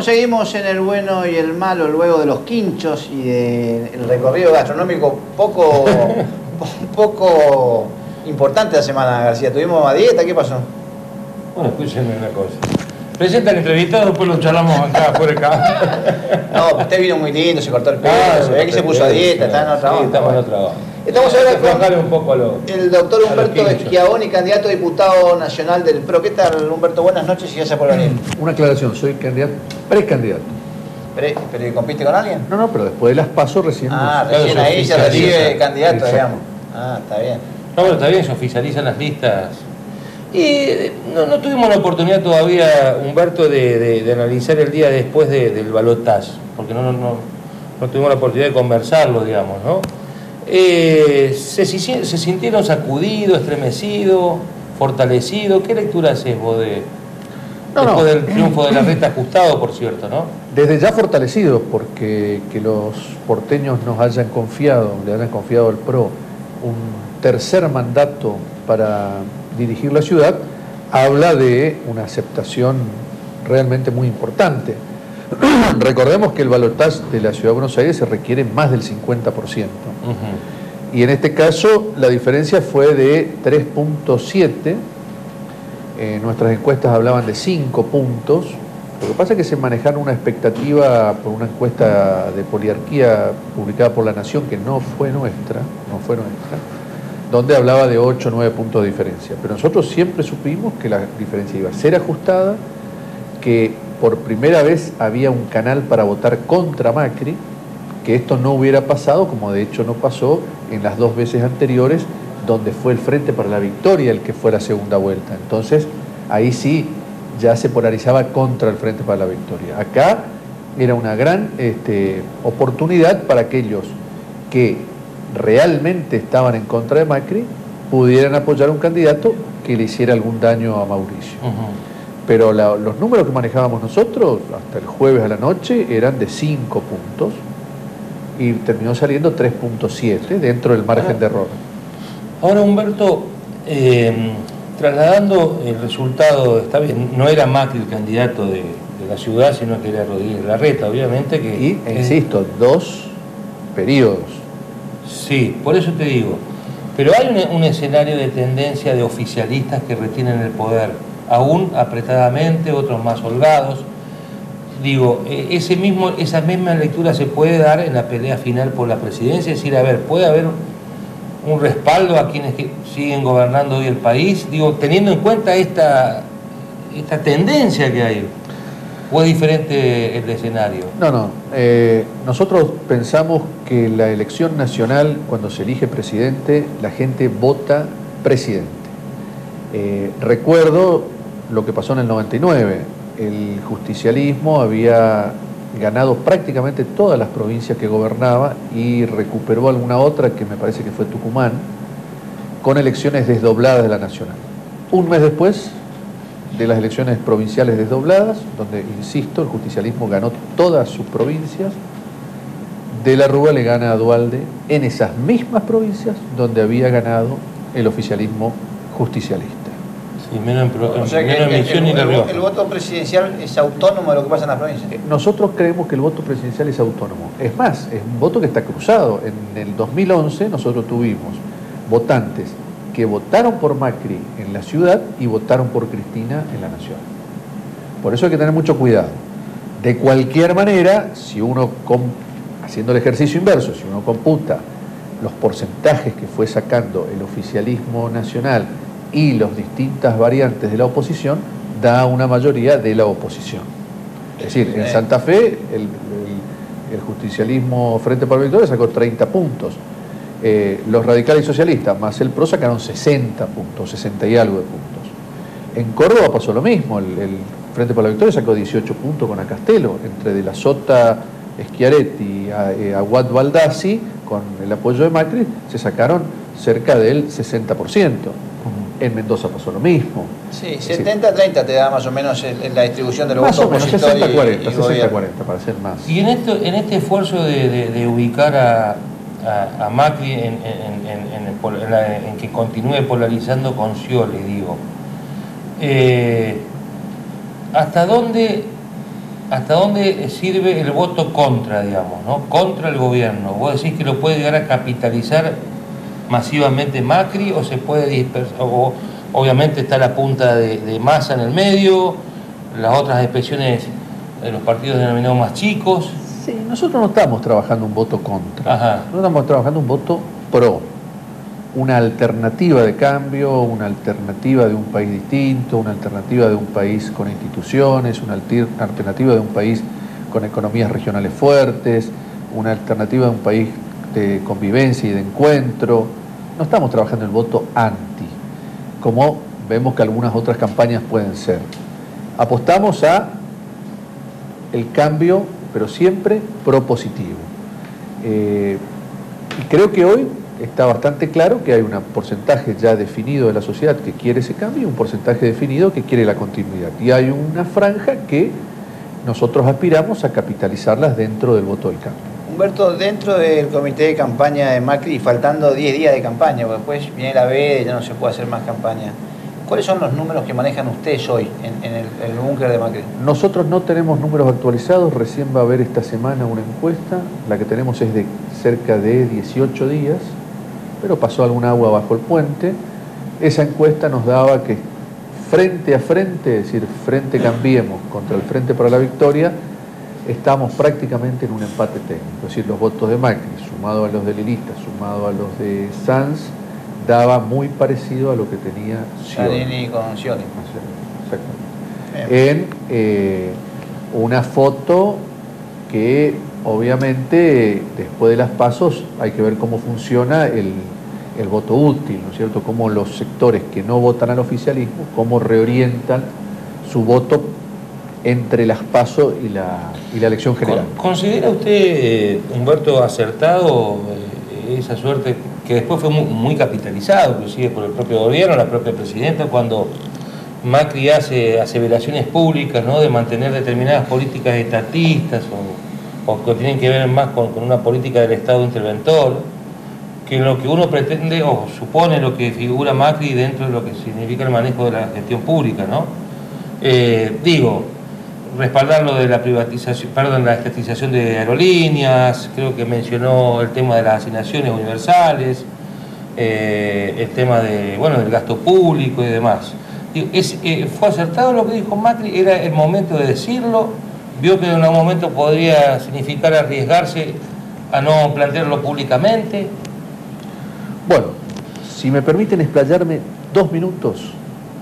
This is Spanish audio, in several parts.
seguimos en el bueno y el malo luego de los quinchos y del recorrido gastronómico poco importante la semana, García. ¿Tuvimos a dieta? ¿Qué pasó? Bueno, escúchenme una cosa. Presenta el entrevistado, después lo charlamos acá, por acá. No, usted vino muy lindo, se cortó el pelo, se ve que se puso a dieta, está en otra onda. Sí, estamos en otra onda. Estamos ahora con un poco el doctor Humberto Schiavoni, candidato a diputado nacional del PRO. ¿Qué tal, Humberto? Buenas noches y gracias por venir. Una aclaración, soy precandidato. ¿Pero compite con alguien? No, pero después de las pasos recién. Recién ahí se recibe candidato, exacto, digamos. Está bien. No, pero está bien, se oficializan las listas. Y no tuvimos la oportunidad todavía, Humberto, de analizar el día después del balotaje, porque no tuvimos la oportunidad de conversarlo, digamos, ¿no? Se sintieron sacudidos, estremecidos, fortalecidos. ¿Qué lectura haces vos después del triunfo de la reta ajustado, por cierto, ¿no? Desde ya fortalecidos, porque que los porteños le hayan confiado al PRO un tercer mandato para dirigir la ciudad, habla de una aceptación realmente muy importante. Recordemos que el balotaje de la Ciudad de Buenos Aires se requiere más del 50%. Y en este caso la diferencia fue de 3.7. Nuestras encuestas hablaban de 5 puntos. Lo que pasa es que se manejaron una expectativa por una encuesta de poliarquía publicada por La Nación, que no fue nuestra, donde hablaba de 8 o 9 puntos de diferencia. Pero nosotros siempre supimos que la diferencia iba a ser ajustada, que por primera vez había un canal para votar contra Macri, que esto no hubiera pasado, como de hecho no pasó en las 2 veces anteriores, donde fue el Frente para la Victoria el que fue la segunda vuelta. Entonces, ahí sí ya se polarizaba contra el Frente para la Victoria. Acá era una gran oportunidad para aquellos que realmente estaban en contra de Macri, pudieran apoyar a un candidato que le hiciera algún daño a Mauricio. Pero los números que manejábamos nosotros, hasta el jueves a la noche, eran de 5 puntos y terminó saliendo 3.7 dentro del margen de error. Ahora, Humberto, trasladando el resultado, está bien, no era Macri el candidato de la ciudad, sino que era Rodríguez Larreta, obviamente. Insisto, 2 periodos. Sí, por eso te digo. Pero hay un escenario de tendencia de oficialistas que retienen el poder, aún apretadamente, otros más holgados. Digo, esa misma lectura se puede dar en la pelea final por la presidencia, es decir, a ver, puede haber un respaldo a quienes siguen gobernando hoy el país, digo, teniendo en cuenta esta tendencia que hay. ¿O es diferente el escenario? No. Nosotros pensamos que la elección nacional, cuando se elige presidente, la gente vota presidente. Recuerdo lo que pasó en el 99. El justicialismo había ganado prácticamente todas las provincias que gobernaba y recuperó alguna otra, que me parece que fue Tucumán, con elecciones desdobladas de la nacional. Un mes después de las elecciones provinciales desdobladas, donde, insisto, el justicialismo ganó todas sus provincias, De la Rúa le gana a Duhalde en esas mismas provincias donde había ganado el oficialismo justicialista. Sí, menos emisión y el voto presidencial es autónomo de lo que pasa en las provincias. Nosotros creemos que el voto presidencial es autónomo. Es más, es un voto que está cruzado. En el 2011 nosotros tuvimos votantes que votaron por Macri en la ciudad y votaron por Cristina en la nación. Por eso hay que tener mucho cuidado. De cualquier manera, si uno, haciendo el ejercicio inverso, si uno computa los porcentajes que fue sacando el oficialismo nacional y las distintas variantes de la oposición, da una mayoría de la oposición. Es decir, en Santa Fe el justicialismo Frente para la Victoria sacó 30 puntos. Los radicales y socialistas más el PRO sacaron 60 puntos, 60 y algo de puntos. En Córdoba pasó lo mismo, el Frente para la Victoria sacó 18 puntos con Acastelo, entre De la Sota, Schiaretti y Aguad Baldassi, con el apoyo de Macri, se sacaron cerca del 60%. En Mendoza pasó lo mismo. Sí, 70-30 te da más o menos la distribución de los votos opositores. Más o menos, 60-40, para ser más. Y en este esfuerzo de ubicar a Macri en que continúe polarizando con Scioli, digo, ¿hasta dónde ¿hasta dónde sirve el voto contra, digamos, ¿no? Contra el gobierno? ¿Vos decís que lo puede llegar a capitalizar masivamente Macri o se puede dispersar? O, obviamente está la punta de Massa en el medio, las otras expresiones de los partidos denominados más chicos. Sí, nosotros no estamos trabajando un voto contra. Ajá. Nosotros estamos trabajando un voto pro. Una alternativa de cambio, una alternativa de un país distinto, una alternativa de un país con instituciones, una alternativa de un país con economías regionales fuertes, una alternativa de un país de convivencia y de encuentro. No estamos trabajando el voto anti, como vemos que algunas otras campañas pueden ser. Apostamos a el cambio, pero siempre propositivo. Y creo que hoy está bastante claro que hay un porcentaje ya definido de la sociedad que quiere ese cambio y un porcentaje definido que quiere la continuidad. Y hay una franja que nosotros aspiramos a capitalizarlas dentro del voto del cambio. Humberto, dentro del comité de campaña de Macri, faltando 10 días de campaña, porque después viene la B, ya no se puede hacer más campaña, ¿cuáles son los números que manejan ustedes hoy en el búnker de Macri? Nosotros no tenemos números actualizados, recién va a haber esta semana una encuesta, la que tenemos es de cerca de 18 días, pero pasó algún agua bajo el puente. Esa encuesta nos daba que frente a frente, es decir, Frente Cambiemos contra el Frente para la Victoria, estamos prácticamente en un empate técnico, es decir, los votos de Macri, sumado a los de Lilita, sumado a los de Sanz, daba muy parecido a lo que tenía Scioli con Scioli. Exactamente. En una foto que obviamente después de las pasos hay que ver cómo funciona el voto útil, ¿no es cierto? Cómo los sectores que no votan al oficialismo, cómo reorientan su voto entre las pasos y la elección general. ¿Considera usted, Humberto, acertado esa suerte que después fue muy capitalizado, inclusive por el propio gobierno, la propia presidenta, cuando Macri hace aseveraciones públicas, ¿no?, de mantener determinadas políticas estatistas o que tienen que ver más con una política del Estado interventor, que lo que uno pretende o supone lo que figura Macri dentro de lo que significa el manejo de la gestión pública, ¿no? Respaldar lo de la privatización, la estatización de aerolíneas, creo que mencionó el tema de las asignaciones universales, el tema del gasto público y demás. ¿Fue acertado lo que dijo Macri? ¿Era el momento de decirlo? ¿Vio que en algún momento podría significar arriesgarse a no plantearlo públicamente? Bueno, si me permiten explayarme 2 minutos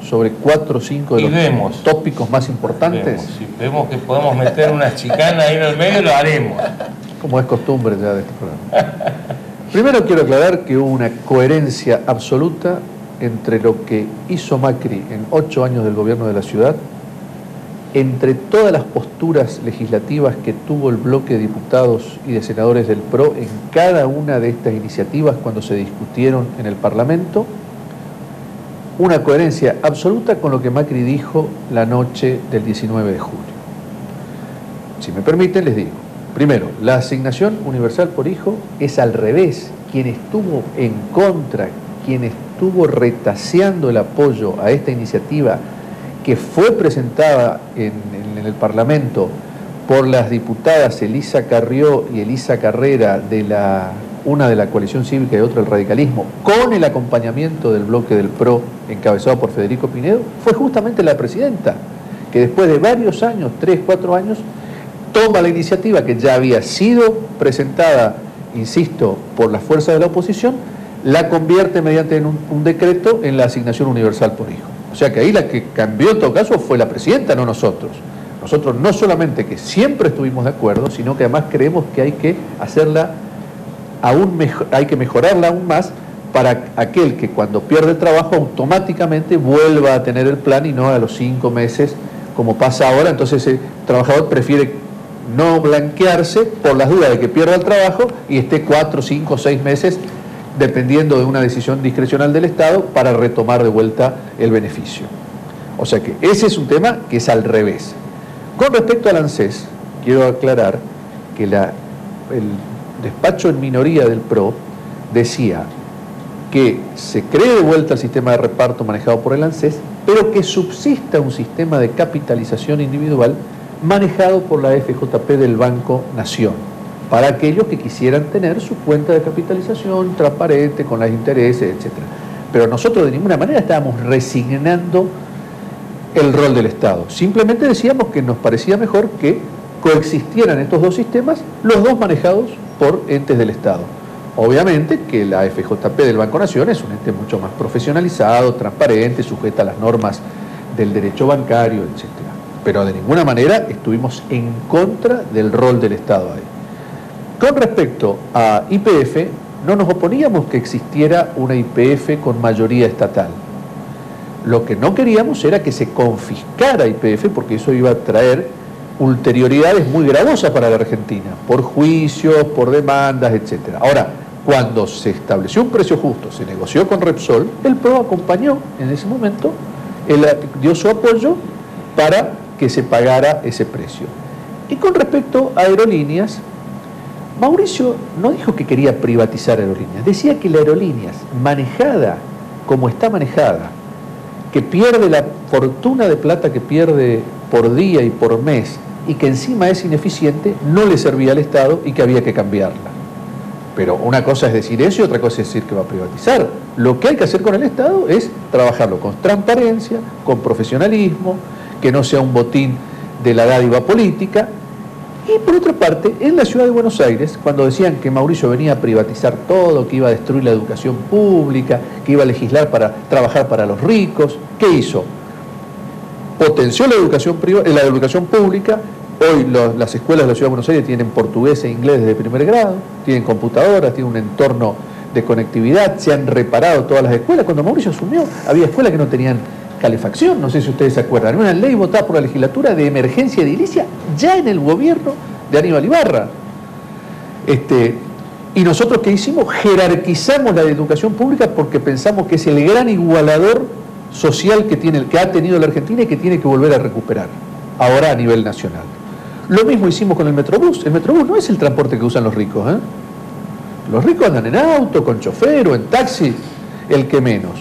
sobre 4 o 5 de los tópicos más importantes. Si vemos que podemos meter una chicana ahí en el medio, lo haremos. Como es costumbre ya de este programa. Primero quiero aclarar que hubo una coherencia absoluta entre lo que hizo Macri en 8 años del gobierno de la ciudad, entre todas las posturas legislativas que tuvo el bloque de diputados y de senadores del PRO en cada una de estas iniciativas cuando se discutieron en el Parlamento, una coherencia absoluta con lo que Macri dijo la noche del 19 de julio. Si me permiten, les digo, primero, la asignación universal por hijo es al revés. Quien estuvo en contra, quien estuvo retaseando el apoyo a esta iniciativa que fue presentada en el Parlamento por las diputadas Elisa Carrió y Elisa Carrera, una de la coalición cívica y otra del radicalismo, con el acompañamiento del bloque del PRO encabezado por Federico Pinedo, fue justamente la presidenta, que después de varios años, 3, 4 años, toma la iniciativa que ya había sido presentada, insisto, por las fuerzas de la oposición, la convierte mediante un decreto en la asignación universal por hijo. O sea que ahí la que cambió en todo caso fue la presidenta, no nosotros. Nosotros no solamente que siempre estuvimos de acuerdo, sino que además creemos que hay que hacerla aún mejor, hay que mejorarla aún más para aquel que cuando pierde el trabajo automáticamente vuelva a tener el plan y no a los 5 meses como pasa ahora. Entonces el trabajador prefiere no blanquearse por las dudas de que pierda el trabajo y esté 4, 5, 6 meses dependiendo de una decisión discrecional del Estado para retomar de vuelta el beneficio. O sea que ese es un tema que es al revés. Con respecto al ANSES, quiero aclarar que el despacho en minoría del PRO decía que se cree de vuelta el sistema de reparto manejado por el ANSES, pero que subsista un sistema de capitalización individual manejado por la FJP del Banco Nación, para aquellos que quisieran tener su cuenta de capitalización transparente, con los intereses, etc. Pero nosotros de ninguna manera estábamos resignando el rol del Estado. Simplemente decíamos que nos parecía mejor que coexistieran estos dos sistemas, los dos manejados por entes del Estado. Obviamente que la FJP del Banco Nación es un ente mucho más profesionalizado, transparente, sujeta a las normas del derecho bancario, etc. Pero de ninguna manera estuvimos en contra del rol del Estado ahí. Con respecto a YPF, no nos oponíamos que existiera una YPF con mayoría estatal. Lo que no queríamos era que se confiscara YPF, porque eso iba a traer ulterioridades muy gravosas para la Argentina, por juicios, por demandas, etc. Ahora, cuando se estableció un precio justo, se negoció con Repsol, el PRO acompañó en ese momento, dio su apoyo para que se pagara ese precio. Y con respecto a Aerolíneas, Mauricio no dijo que quería privatizar Aerolíneas, decía que la Aerolíneas, manejada como está manejada, que pierde la fortuna de plata que pierde por día y por mes, y que encima es ineficiente, no le servía al Estado y que había que cambiarla. Pero una cosa es decir eso y otra cosa es decir que va a privatizar. Lo que hay que hacer con el Estado es trabajarlo con transparencia, con profesionalismo, que no sea un botín de la dádiva política. Y por otra parte, en la ciudad de Buenos Aires, cuando decían que Mauricio venía a privatizar todo, que iba a destruir la educación pública, que iba a legislar para trabajar para los ricos, ¿qué hizo? Potenció la educación pública. Hoy las escuelas de la ciudad de Buenos Aires tienen portugués e inglés desde primer grado, tienen computadoras, tienen un entorno de conectividad, se han reparado todas las escuelas. Cuando Mauricio asumió, había escuelas que no tenían calefacción, no sé si ustedes se acuerdan, una ley votada por la legislatura de emergencia edilicia ya en el gobierno de Aníbal Ibarra. Y nosotros, ¿qué hicimos? Jerarquizamos la educación pública porque pensamos que es el gran igualador social que ha tenido la Argentina y que tiene que volver a recuperar, ahora a nivel nacional. Lo mismo hicimos con el Metrobús. El Metrobús no es el transporte que usan los ricos, ¿eh? Los ricos andan en auto, con chofer o en taxi, el que menos.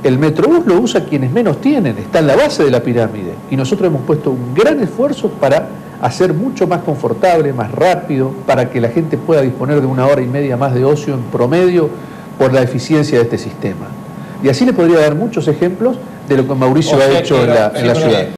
El Metrobús lo usa quienes menos tienen, está en la base de la pirámide. Y nosotros hemos puesto un gran esfuerzo para hacer mucho más confortable, más rápido, para que la gente pueda disponer de 1 hora y media más de ocio en promedio por la eficiencia de este sistema. Y así le podría dar muchos ejemplos de lo que Mauricio ha hecho en la ciudad.